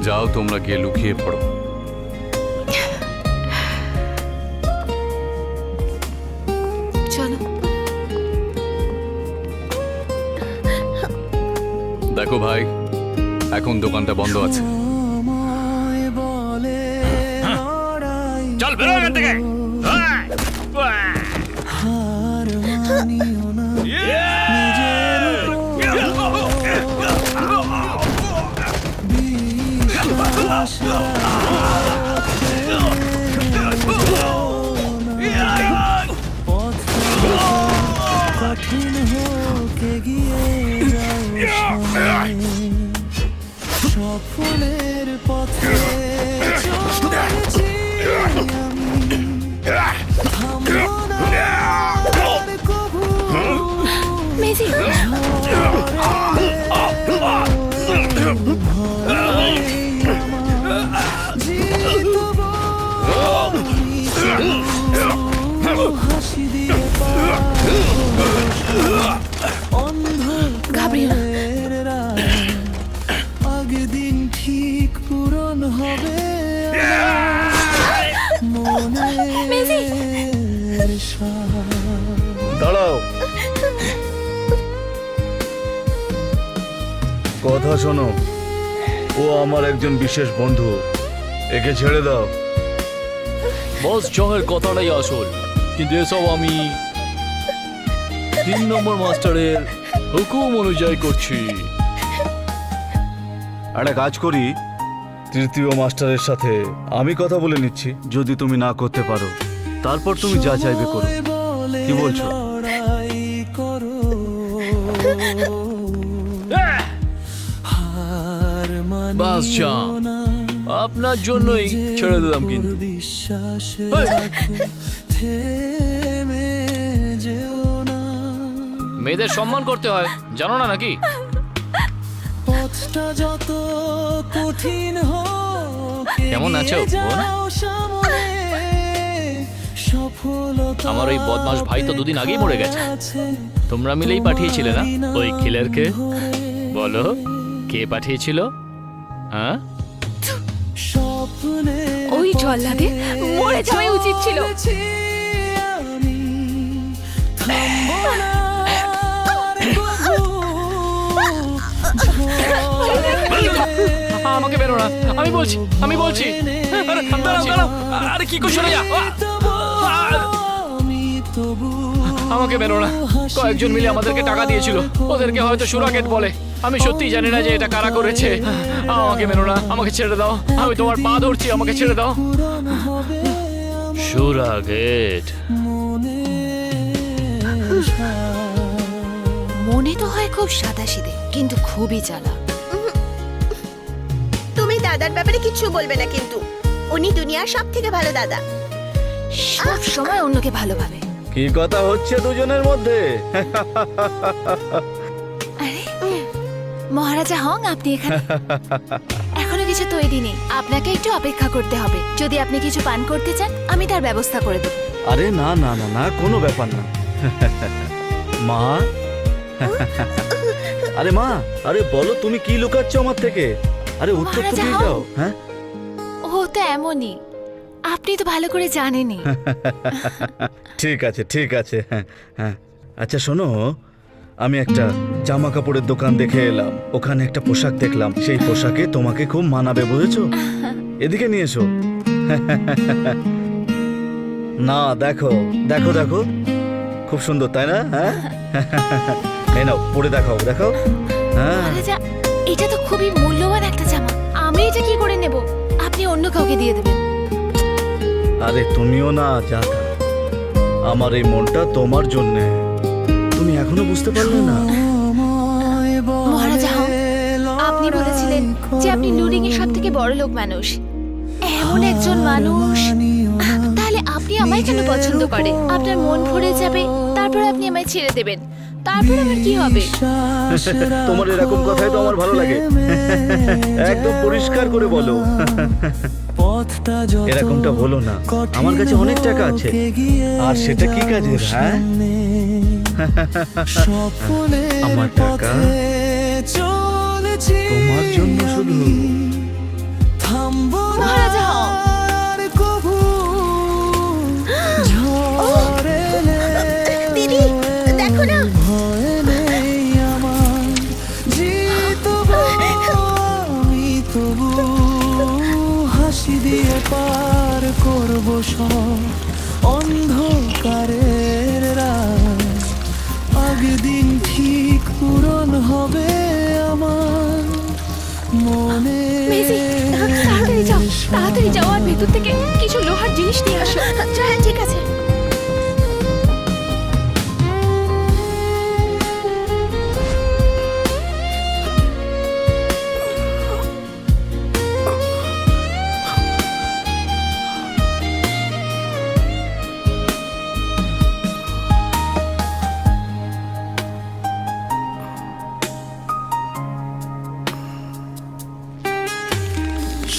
যাও তোমরা গিয়ে লুকিয়ে পড়ো। চলো। দেখো ভাই, এখন দোকানটা বন্ধ আছে। চল বেরো এখান থেকে। কঠিন হোকে গিয়ে স্বপ্নের পথে চলেছি আমি, থামবো না আর কভু। মেজি, হাসি দিয়ে অন্ধকারের আগদিন ঠিক পূরণ হবে মনের দাঁড়াও, কথা শোনো। ও আমার একজন বিশেষ বন্ধু, একে ছেড়ে দাও। বস জংয়ের কথাটাই আসল, কিন্তু এসব আমি 3 নম্বর মাস্টারের হুকুম অনুযায়ী করছি। একটা কাজ করি, তৃতীয় মাস্টারের সাথে আমি কথা বলে নিচ্ছি। যদি তুমি না করতে পারো, তারপর তুমি যা চাইবে করো। কি বলছো? লড়াই করো, হার বাস মানিও জান, না, আপনার জন্যই ছেড়ে দিলাম। কিন্তু বিশ্বাস এই! রাখো, থেমে যেও না। মেয়েদের সম্মান করতে হয়, জানো না নাকি? পথটা যত কঠিন হোক, কেমন আছো, এগিয়ে বোন? যাও সামনে, সফলতা আমার ওই বদমাশ ভাই তো 2 দিন আগেই মরে গেছে। আছে। তোমরা মিলেই পাঠিয়েছিলে না ওই কিলারকে? বলো, কে পাঠিয়েছিল? হ্যাঁ, স্বপ্নে ওই জল্লাদে মরে যাওয়াই উচিত ছিল। চলেছি আমি, থামবো না আর কভু। আমাকে বেরো না, আমি বলছি। আরে দাঁড়াও দাঁড়াও, আরে কি করছো না? আমি তবু আমাকে বেরো না। কয়েকজন মিলে আমাদেরকে টাকা দিয়েছিল, ওদেরকে হয়তো সুরাগেট বলে। আমি সত্যিই জানি না যে এটা কারা করেছে। আমাকে মেরো না, আমাকে ছেড়ে দাও। আমি তোমার পা ধরছি, আমাকে ছেড়ে দাও। পূরণ হবে সুরাগেট, মনে তো হয় খুব সাদাসিধে, কিন্তু খুবই চালাক। তুমি দাদার ব্যাপারে কিচ্ছু বলবে না, কিন্তু উনি দুনিয়ার সব থেকে ভালো দাদা। সব সময় অন্যকে ভালোভাবে। কি কথা হচ্ছে দুজনের মধ্যে? আরে মহারাজা হং, আপনি এখানে? এখনো কিছু তৈরি নেই, আপনাকে একটু অপেক্ষা করতে হবে। যদি আপনি কিছু পান করতে চান, আমি তার ব্যবস্থা করে দেব। আরে না না না না, কোনো ব্যাপার না। মা, আরে মা, আরে বলো তুমি কি লুকাচ্ছ আমার থেকে? আরে উত্তর তো মহারাজা দিয়ে হও। দাও। হ্যাঁ, ও তো এমনই, আপনি তো ভালো করে জানেনই। ঠিক আছে ঠিক আছে। হ্যাঁ হ্যাঁ, আচ্ছা শোনো, আমি একটা জামা কাপড়ের দোকান দেখে এলাম। ওখানে একটা পোশাক দেখলাম, সেই পোশাকে তোমাকে খুব মানাবে, বুঝেছো? এদিকে নিয়ে এসো। না, দেখো দেখো দেখো, খুব সুন্দর, তাই না? হ্যাঁ, এই নাও, পরে দেখাও দেখাও। হ্যাঁ, মহারাজা, এটা তো খুবই মূল্যবান একটা জামা। আমি এটা কি করে নেব? আপনি অন্য কাউকে দিয়ে দেবেন। আরে তুমিও না, যা তা। আমার এই মনটা তোমার জন্যে, তুমি এখনো বুঝতে পারলে না? মহারাজা হং, আপনি বলেছিলেন যে আপনি লুরিং এর সব থেকে বড় লোক মানুষ। এমন একজন মানুষ, তাহলে আপনি আমায় কেন পছন্দ করে? আপনার মন ভরে যাবে, তারপর আপনি আমায় ছেড়ে দেবেন। তারপর আমার কি হবে? তোমার এরকম কথাই তো আমার ভালো লাগে। একদম পরিষ্কার করে বলো। পথটা যত এরকমটা বলো না, আমার কাছে অনেক টাকা আছে। আর সেটা কি কাজের, হ্যাঁ? স্বপ্নের আমার টাকা পথে চলেছি তোমার জন্য শুধু। থামবো না মহারাজা হও। আর কভু ঝড় এলে দিদি দেখো না ভয় নেই আমার, জিতবো আমি তবু, হাসি দিয়ে পার করবো সব অন্ধকারের রাত। একদিন ঠিক পূরণ হবে আমার মনে। মেজি, তাড়াতাড়ি যাও, তাড়াতাড়ি যাও আর ভেতর থেকে কিছু লোহার জিনিস নিয়ে আসো। হ্যাঁ ঠিক আছে।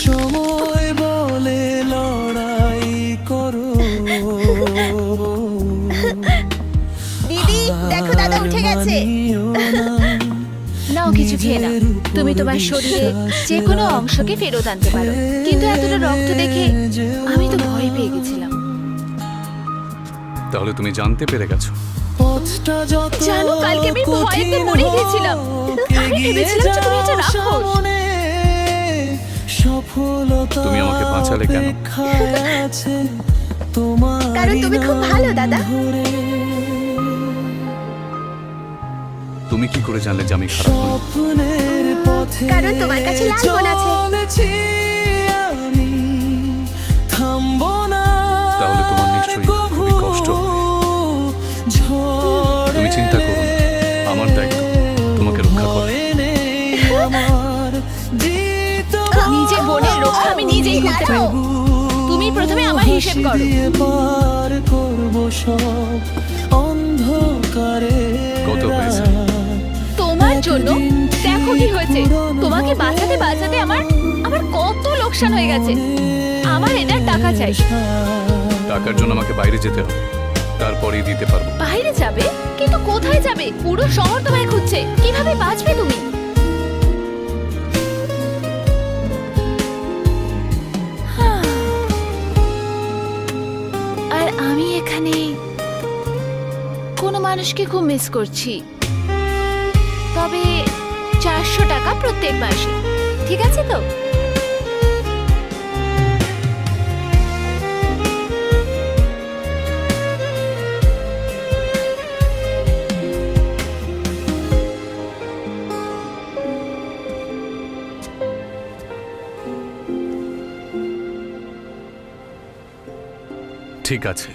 সময় বলে লড়াই করো, দিদি দেখো দাদা উঠে গেছে। মানিও না। নাও কিছু খেয়ে নাও। তুমি তোমার শরীরে যে কোনো অংশকে ফেরত আনতে পারো, কিন্তু এতটা রক্ত দেখে আমি তো ভয় পেয়ে গেছিলাম। তাহলে তুমি জানতে পেরে গেছো। পথটা যত জানো, কালকে আমি ভয়েতে কঠিন মরে গেছিলাম। হোক, আমি এগিয়ে ভেবেছিলাম যে তুমি একটা যাও রাক্ষস। সামনে, সফলতা তুমি আমাকে বাঁচালে কেন? অপেক্ষায় আছে তোমারই কারণ তুমি খুব ভালো, দাদা। নাম ধরে। তুমি কি করে জানলে যে আমি খারাপ নই? স্বপ্নের পথে কারণ তোমার কাছে লাল বোন আছে। চলেছি আমি, থামবো না তাহলে তোমার নিশ্চয়ই খুবই কষ্ট হবে। ঝড় তুমি চিন্তা করো না, আমার দায়িত্ব তোমাকে রক্ষা করা। ভয় নেই আমার, জিতবো নিজের বোনের রক্ষা আমি নিজেই করতে পারবো। তুমি প্রথমে আমার হিসেব হাসি করো। দিয়ে পার করবো সব অন্ধকারে। কত হয়েছে? তোমার জন্য দেখো কি হয়েছে। তোমাকে বাঁচাতে বাঁচাতে আমার কত লোকসান হয়ে গেছে। আমার এটার টাকা চাই। টাকার জন্য আমাকে বাইরে যেতে হবে, তারপরেই দিতে পারবো। বাইরে যাবে? কিন্তু কোথায় যাবে? পুরো শহর তোমায় খুঁজছে। কিভাবে বাঁচবে তুমি? আর আমি এখানে কোনো মানুষকে খুব মিস করছি। তবে 400 টাকা প্রত্যেক মাসে, ঠিক আছে তো? ঠিক আছে।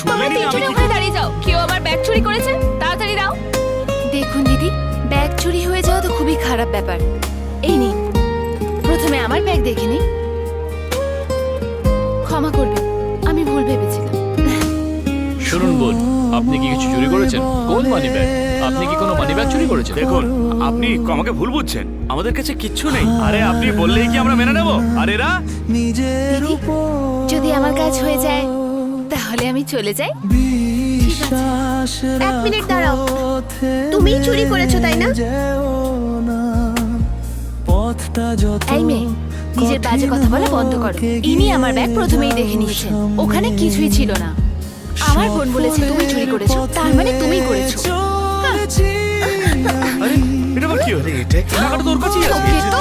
তোমরা তিনজনে ওখানে দাঁড়িয়ে যাও। কেউ আমার ব্যাগ চুরি করেছে, তাড়াতাড়ি দাও। দেখুন দিদি, ব্যাগ চুরি হয়ে যাওয়া তো খুবই খারাপ ব্যাপার। এই নিন, প্রথমে আমার ব্যাগ দেখে নিন। ক্ষমা করবেন, আমি ভুল ভেবেছিলাম। শুনুন বোন, আপনি কি কিছু চুরি করেছেন? কোন মানিব্যাগ? আপনি কি কোনো মানিব্যাগ চুরি করেছেন? দেখুন, আপনি আমাকে ভুল বুঝছেন। আমাদের কাছে কিচ্ছু নেই। আরে আপনি বললেই কি আমরা মেনে নেব? আর এরা নিজের দিদি, উপর যদি আমার কাজ হয়ে যায় তাহলে আমি চলে যাই। বিশ্বাস এক মিনিট দাঁড়াও। রাখো, তুমিই চুরি করেছো, তাই না? যেও না, পথটা যত এই মেয়ে, নিজের বাজে কথা বলা বন্ধ করো। ইনি আমার ব্যাগ প্রথমেই দেখে নিয়েছেন, ওখানে কিছুই ছিল না। আমার বোন বলেছে তুমি চুরি করেছো, তার মানে তুমিই করেছো। চলেছি আরে এটা আবার কি হলো? এটা কি? টাকাটা তোর কাছেই আছে। ওকে তো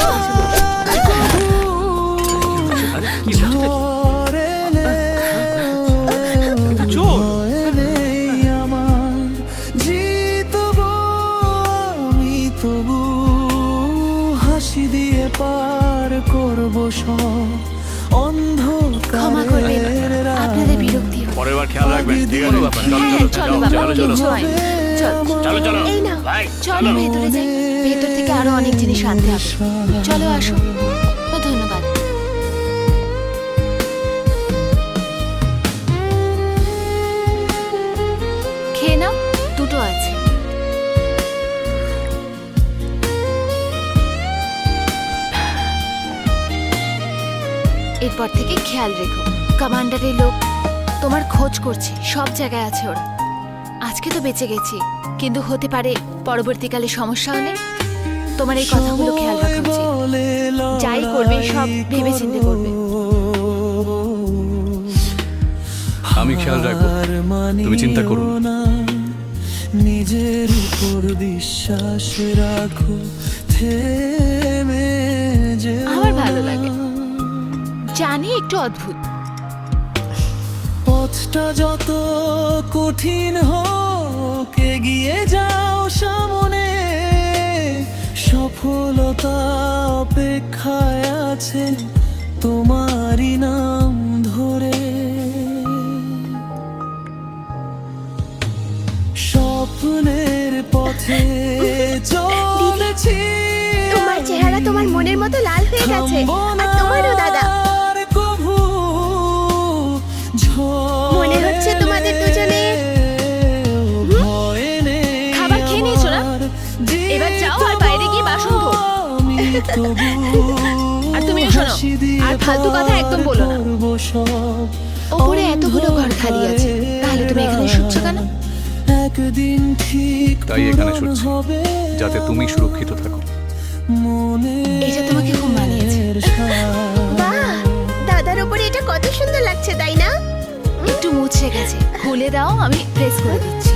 আরে কি হচ্ছে? ঝড় এলে এটা চোর। ভয় নেই আমার, জিতবো আমি তবু, হাসি দিয়ে পার করবো সব ক্ষমা করবেন আপনাদের বিরক্তি হলো। পরের বার খেয়াল রাখবেন, ঠিক কোনো আছে? ব্যাপার না। হ্যাঁ চলো বাবা, চলো, চলো। কিচ্ছু হয়নি। চলো চলো চলো এই নাও। ভাই, চলো ভেতরে যাই, ভেতর থেকে আরো অনেক জিনিস আনতে হবে। চলো আসো। ও ধন্যবাদ। খেয়ে নাও, দুটো আছে। এরপর থেকে খেয়াল রেখো, কমান্ডারের লোক তোমার খোঁজ করছে, সব জায়গায় আছে ওরা। আজকে তো বেঁচে গেছি, কিন্তু হতে পারে পরবর্তীকালে সমস্যা হলে তোমার এই কথাগুলো খেয়াল রাখা উচিত। যাই করবে সব ভেবেচিন্তে করবে। আমি খেয়াল রাখবো, তুমি চিন্তা করো না। নিজের উপর বিশ্বাস রাখো, থেমে যেও আমার ভালো না। লাগে। জানি একটু অদ্ভুত, পথটা যত কঠিন হোক এগিয়ে যাও সামনে, সফলতা অপেক্ষায় আছে তোমারই নাম ধরে। স্বপ্নের পথে চলেছি, তোমার চেহারা তোমার মনের মতো লাল হয়ে গেছে, আর তোমারও দাদা। মনে হচ্ছে তোমাদের দুজনের খাবার খেয়ে নিয়েছো না? এবার যাও আর বাইরে গিয়ে বাসন ধো। আর তুমিও শোনো, আর ফালতু কথা একদম বলো না। ওপরে এতগুলো ঘর খালি আছে, তাহলে তুমি এখানে শুচ্ছো কেন? একদিন ঠিক তাই এখানে পূরণ শুচ্ছি, হবে যাতে তুমি সুরক্ষিত থাকো। এটা তোমাকে খুব মানিয়েছে। বাহ, দাদার উপরে এটা কত সুন্দর লাগছে, তাই না? একটু মুছে গেছে, খুলে দাও, আমি প্রেস করে দিচ্ছি।